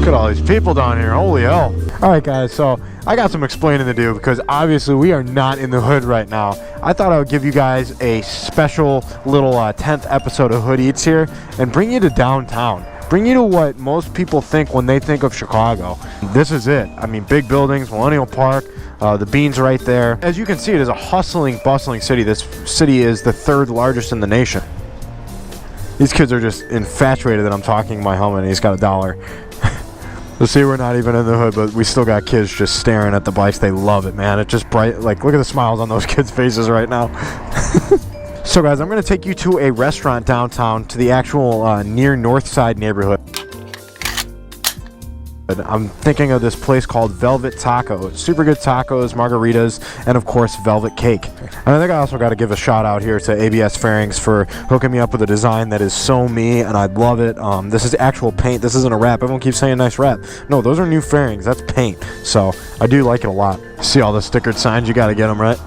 at all these people down here. Holy hell. All right, guys, so I got some explaining to do because obviously we are not in the hood right now. I thought I would give you guys a special little 10th episode of Hood Eats here and bring you to downtown. Bring you to what most people think when they think of Chicago. This is it. I mean, big buildings, Millennial Park, the Beans right there. As you can see, it is a hustling, bustling city. This city is the 3rd largest in the nation. These kids are just infatuated that I'm talking my helmet and he's got $1. You'll see we're not even in the hood, but we still got kids just staring at the bikes. They love it, man. It's just bright. Like, look at the smiles on those kids' faces right now. So, guys, I'm going to take you to a restaurant downtown, to the actual near North Side neighborhood. I'm thinking of this place called Velvet Taco. Super good tacos, margaritas, and of course Velvet Cake. And I think I also got to give a shout out here to ABS Fairings for hooking me up with a design that is so me, and I love it. This is actual paint. This isn't a wrap. Everyone keeps saying nice wrap. No, those are new fairings. That's paint. So I do like it a lot. See all the stickered signs? You got to get them, right?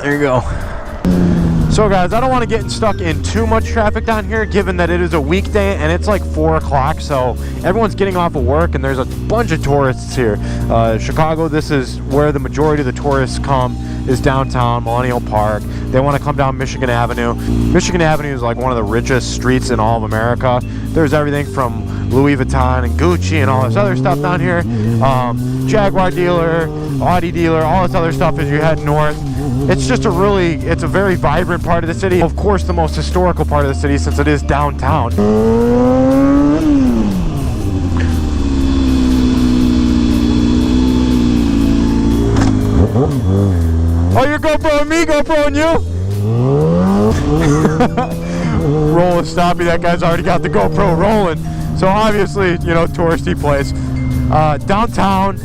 There you go. So guys, I don't want to get stuck in too much traffic down here, given that it is a weekday and it's like 4 o'clock, so everyone's getting off of work and there's a bunch of tourists here. Chicago, this is where the majority of the tourists come, is downtown, Millennial Park. They want to come down Michigan Avenue. Michigan Avenue is like one of the richest streets in all of America. There's everything from Louis Vuitton and Gucci and all this other stuff down here. Jaguar dealer, Audi dealer, all this other stuff as you head north. It's just it's a very vibrant part of the city. Of course, the most historical part of the city, since it is downtown. Oh, you're GoPro and me, GoPro and you? Roll a stoppie, that guy's already got the GoPro rolling. So obviously, you know, touristy place. Downtown,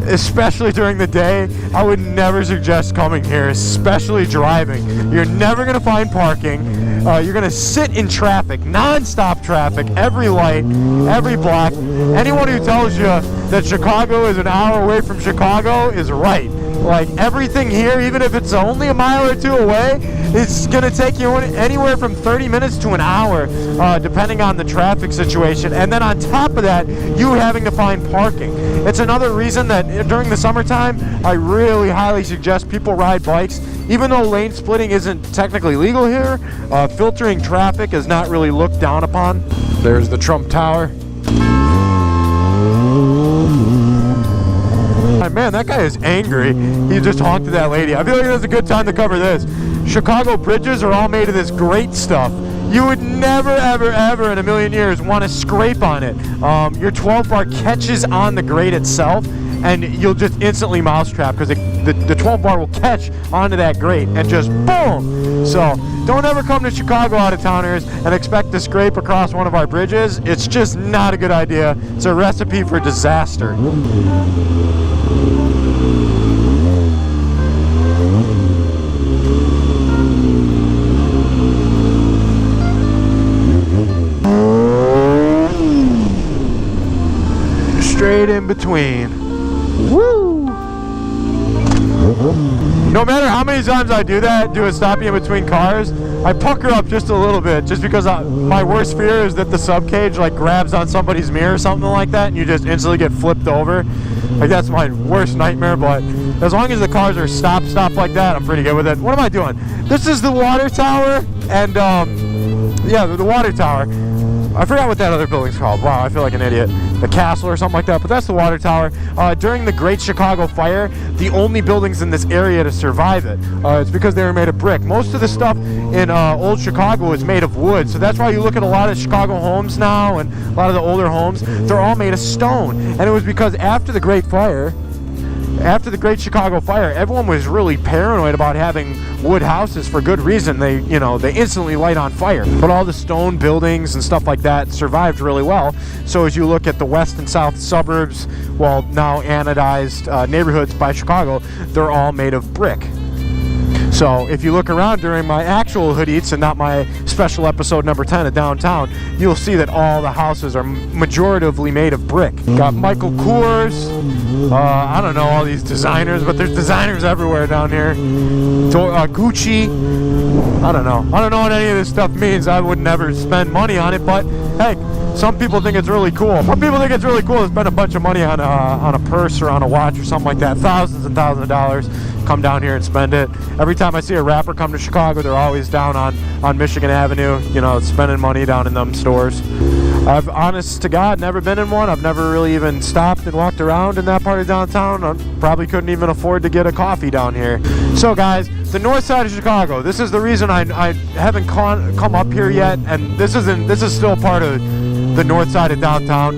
especially during the day, I would never suggest coming here, especially driving. You're never going to find parking. You're going to sit in traffic, non-stop traffic, every light, every block. Anyone who tells you that Chicago is an hour away from Chicago is right. Like, everything here, even if it's only a mile or two away, it's going to take you anywhere from 30 minutes to an hour, depending on the traffic situation. And then on top of that, you having to find parking. It's another reason that during the summertime, I really highly suggest people ride bikes. Even though lane splitting isn't technically legal here, filtering traffic is not really looked down upon. There's the Trump Tower. Man, that guy is angry. He just honked at that lady. I feel like that's a good time to cover this. Chicago bridges are all made of this great stuff. You would never, ever, ever in a million years want to scrape on it. Your 12 bar catches on the grate itself, and you'll just instantly mousetrap because the 12 bar will catch onto that grate and just boom. So don't ever come to Chicago out-of-towners and expect to scrape across one of our bridges. It's just not a good idea. It's a recipe for disaster. Straight in between. Woo! No matter how many times I do that, do a stoppie in between cars, I pucker up just a little bit, just because my worst fear is that the subcage like grabs on somebody's mirror or something like that, and you just instantly get flipped over. Like, that's my worst nightmare. But as long as the cars are stop like that, I'm pretty good with it. What am I doing? This is the water tower, and yeah, the water tower. I forgot what that other building's called. Wow, I feel like an idiot. The castle or something like that, but that's the water tower. During the Great Chicago Fire, the only buildings in this area to survive it, it's because they were made of brick. Most of the stuff in old Chicago is made of wood, so that's why you look at a lot of Chicago homes now, and a lot of the older homes, they're all made of stone. And it was because after the Great Chicago Fire, everyone was really paranoid about having wood houses for good reason. They instantly light on fire. But all the stone buildings and stuff like that survived really well. So as you look at the west and south suburbs, well, now anodized neighborhoods by Chicago, they're all made of brick. So if you look around during my actual Hood Eats and not my special episode number 10 of downtown, you'll see that all the houses are majoritively made of brick. Got Michael Kors, I don't know all these designers, but there's designers everywhere down here. Gucci, I don't know what any of this stuff means. I would never spend money on it, but hey, Some people think it's really cool. Some people think it's really cool to spend a bunch of money on a purse or on a watch or something like that. Thousands and thousands of dollars. Come down here and spend it. Every time I see a rapper come to Chicago, they're always down on Michigan Avenue, you know, spending money down in them stores. I've, honest to God, never been in one. I've never really even stopped and walked around in that part of downtown. I probably couldn't even afford to get a coffee down here. So guys, the north side of Chicago, this is the reason I haven't come up here yet, and this is still part of the north side of downtown.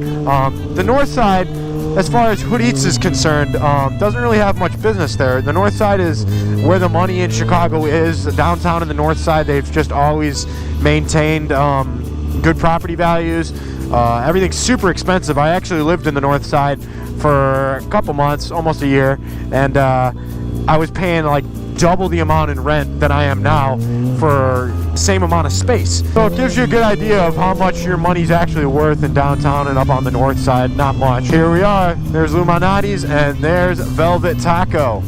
The north side, as far as Hood Eats is concerned, doesn't really have much business there. The north side is where the money in Chicago is. The downtown and the north side, they've just always maintained good property values. Everything's super expensive. I actually lived in the north side for a couple months, almost a year, and I was paying like double the amount in rent that I am now for the same amount of space. So it gives you a good idea of how much your money's actually worth in downtown and up on the north side. Not much. Here we are. There's Luminati's and there's Velvet Taco.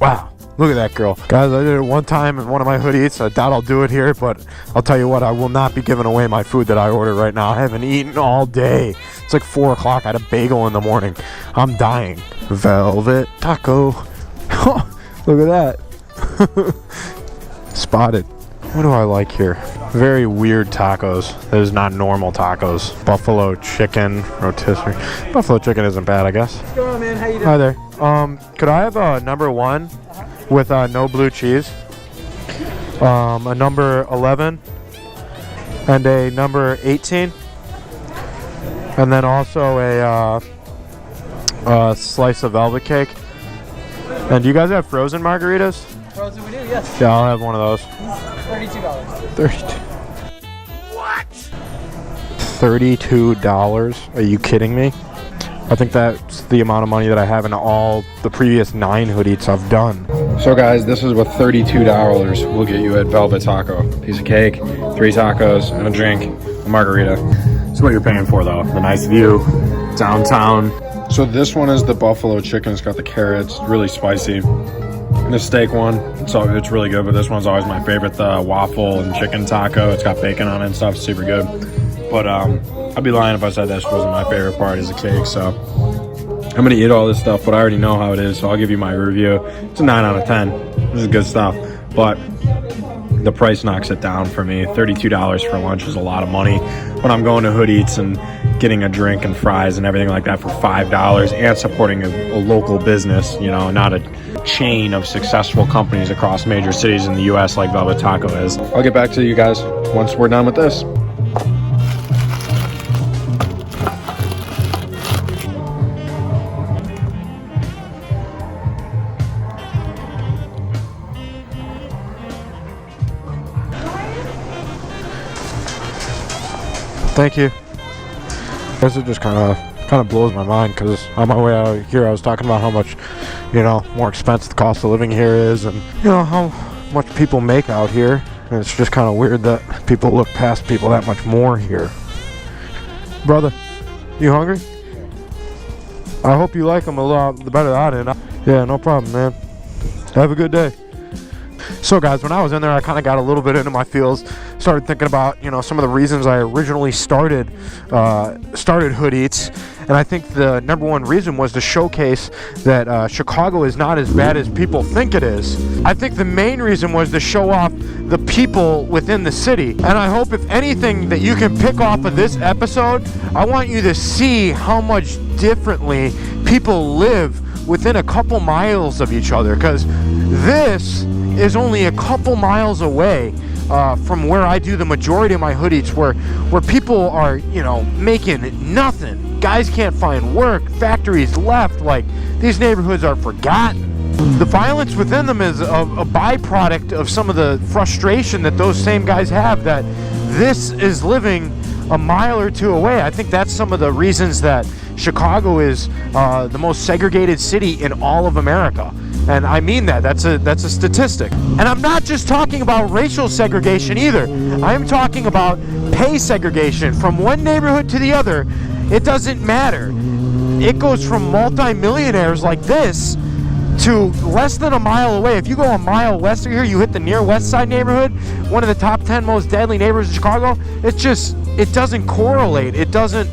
Wow. Look at that girl. Guys, I did it one time in one of my Hood Eats. I doubt I'll do it here, but I'll tell you what, I will not be giving away my food that I ordered right now. I haven't eaten all day. It's like 4 o'clock. I had a bagel in the morning. I'm dying. Velvet Taco. Look at that. Spotted. What do I like here? Very weird tacos. That is not normal tacos. Buffalo chicken, rotisserie. Buffalo chicken isn't bad, I guess. What's going on, man? How you doing? Hi there. Could I have a number 1 with no blue cheese? A number 11 and a number 18, and then also a slice of velvet cake. And do you guys have frozen margaritas? Frozen, we do, yes. Yeah, I'll have one of those. $32. 32. What? $32? Are you kidding me? I think that's the amount of money that I have in all the previous 9 Hood Eats I've done. So guys, this is what $32 will get you at Velvet Taco. Piece of cake, 3 tacos, and a drink, a margarita. That's what you're paying for though. The nice view, downtown. So this one is the buffalo chicken. It's got the carrots, really spicy. And the steak one, so it's really good, but this one's always my favorite, the waffle and chicken taco. It's got bacon on it and stuff, super good. But I'd be lying if I said this wasn't my favorite part, is the cake. So I'm gonna eat all this stuff, but I already know how it is, so I'll give you my review. It's a 9 out of 10. This is good stuff, but the price knocks it down for me. $32 for lunch is a lot of money. When I'm going to Hood Eats and getting a drink and fries and everything like that for $5 and supporting a local business, you know, not a chain of successful companies across major cities in the US like Velvet Taco is. I'll get back to you guys once we're done with this. Thank you. I guess it just kind of blows my mind, because on my way out here I was talking about how much, you know, more expensive the cost of living here is, and you know how much people make out here, and it's just kind of weird that people look past people that much more here. Brother, you hungry? I hope you like them a lot better than I did. Yeah, no problem, man. Have a good day. So guys, when I was in there, I kind of got a little bit into my feels, started thinking about, you know, some of the reasons I originally started Hood Eats, and I think the number 1 reason was to showcase that Chicago is not as bad as people think it is. I think the main reason was to show off the people within the city, and I hope if anything that you can pick off of this episode, I want you to see how much differently people live within a couple miles of each other, because this is only a couple miles away from where I do the majority of my Hood Eats, where people are, you know, making nothing. Guys can't find work, factories left, like these neighborhoods are forgotten. The violence within them is a byproduct of some of the frustration that those same guys have, that this is living a mile or 2 away. I think that's some of the reasons that Chicago is the most segregated city in all of America. And I mean that. That's a statistic. And I'm not just talking about racial segregation either. I'm talking about pay segregation from one neighborhood to the other. It doesn't matter. It goes from multi-millionaires like this to less than a mile away. If you go a mile west of here, you hit the near West Side neighborhood, one of the top 10 most deadly neighborhoods in Chicago. It's it doesn't correlate. It doesn't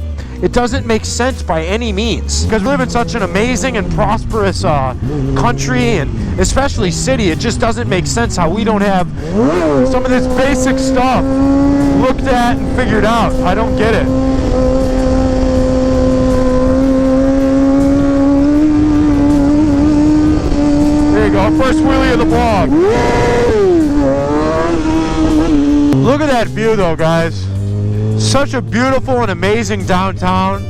make sense by any means, because we live in such an amazing and prosperous country, and especially city. It just doesn't make sense how we don't have some of this basic stuff looked at and figured out. I don't get it. There you go, first wheelie of the vlog. Look at that view though, guys. Such a beautiful and amazing downtown.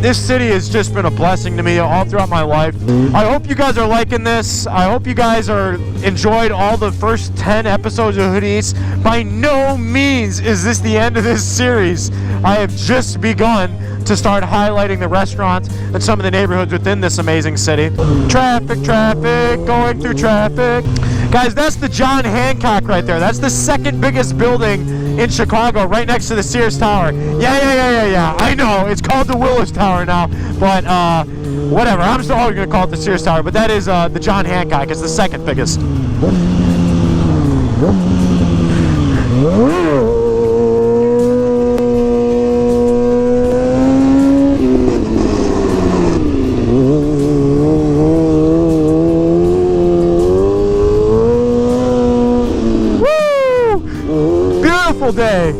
This city has just been a blessing to me all throughout my life. I hope you guys are liking this. I hope you guys are enjoyed all the first 10 episodes of Hood Eats. By no means is this the end of this series. I have just begun to start highlighting the restaurants and some of the neighborhoods within this amazing city. Traffic, going through traffic. Guys, that's the John Hancock right there. That's the second biggest building in Chicago, right next to the Sears Tower. Yeah. I know, it's called the Willis Tower now, but whatever. I'm still always gonna call it the Sears Tower, but that is the John Hancock. It's the second biggest. Day.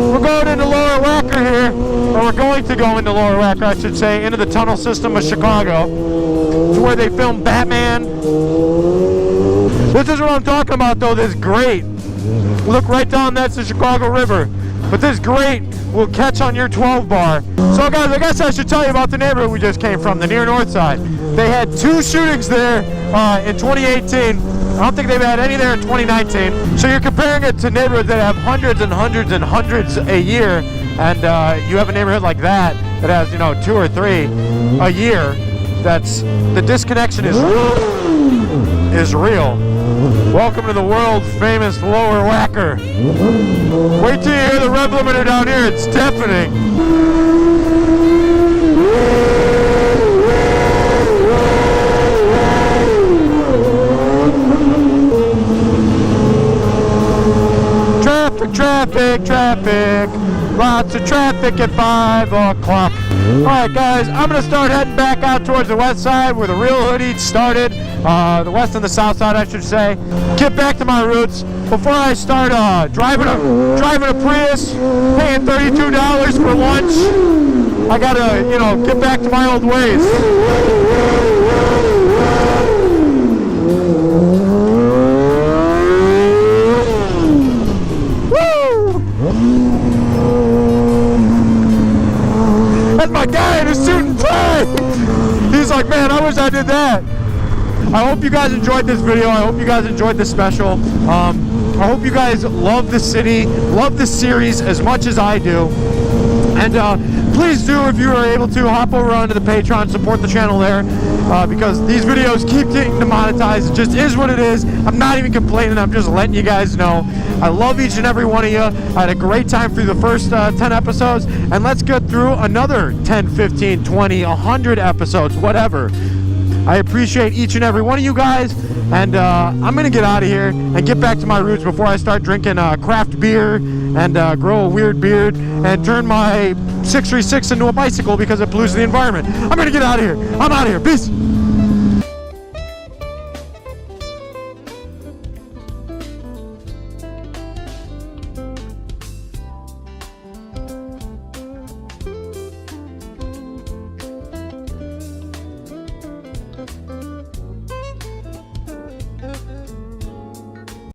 We're going into Lower Wacker here, or we're going to go into Lower Wacker, I should say, into the tunnel system of Chicago, to where they filmed Batman. This is what I'm talking about though, this grate. Look right down, that's the Chicago River. But this grate will catch on your 12 bar. So guys, I guess I should tell you about the neighborhood we just came from, the near north side. They had 2 shootings there in 2018. I don't think they've had any there in 2019. So you're comparing it to neighborhoods that have hundreds and hundreds and hundreds a year, and you have a neighborhood like that that has, 2 or 3 a year. That's, the disconnection is real. Welcome to the world famous Lower Wacker. Wait till you hear the rev limiter down here, it's deafening. Traffic. Lots of traffic at 5 o'clock. Alright guys, I'm going to start heading back out towards the west side where the real Hood Eats started. The west and the south side, I should say. Get back to my roots before I start driving a Prius, paying $32 for lunch. I gotta, get back to my old ways. That's my guy in a suit and tie. He's like, man, I wish I did that. I hope you guys enjoyed this video. I hope you guys enjoyed this special. I hope you guys love the city, love this series as much as I do. And please do, if you are able to, hop over onto the Patreon, support the channel there, because these videos keep getting demonetized. It just is what it is. I'm not even complaining. I'm just letting you guys know. I love each and every one of you. I had a great time through the first 10 episodes, and let's get through another 10, 15, 20, 100 episodes, whatever. I appreciate each and every one of you guys, and I'm going to get out of here and get back to my roots before I start drinking craft beer and grow a weird beard and turn my 636 into a bicycle because it pollutes the environment. I'm going to get out of here. I'm out of here. Peace.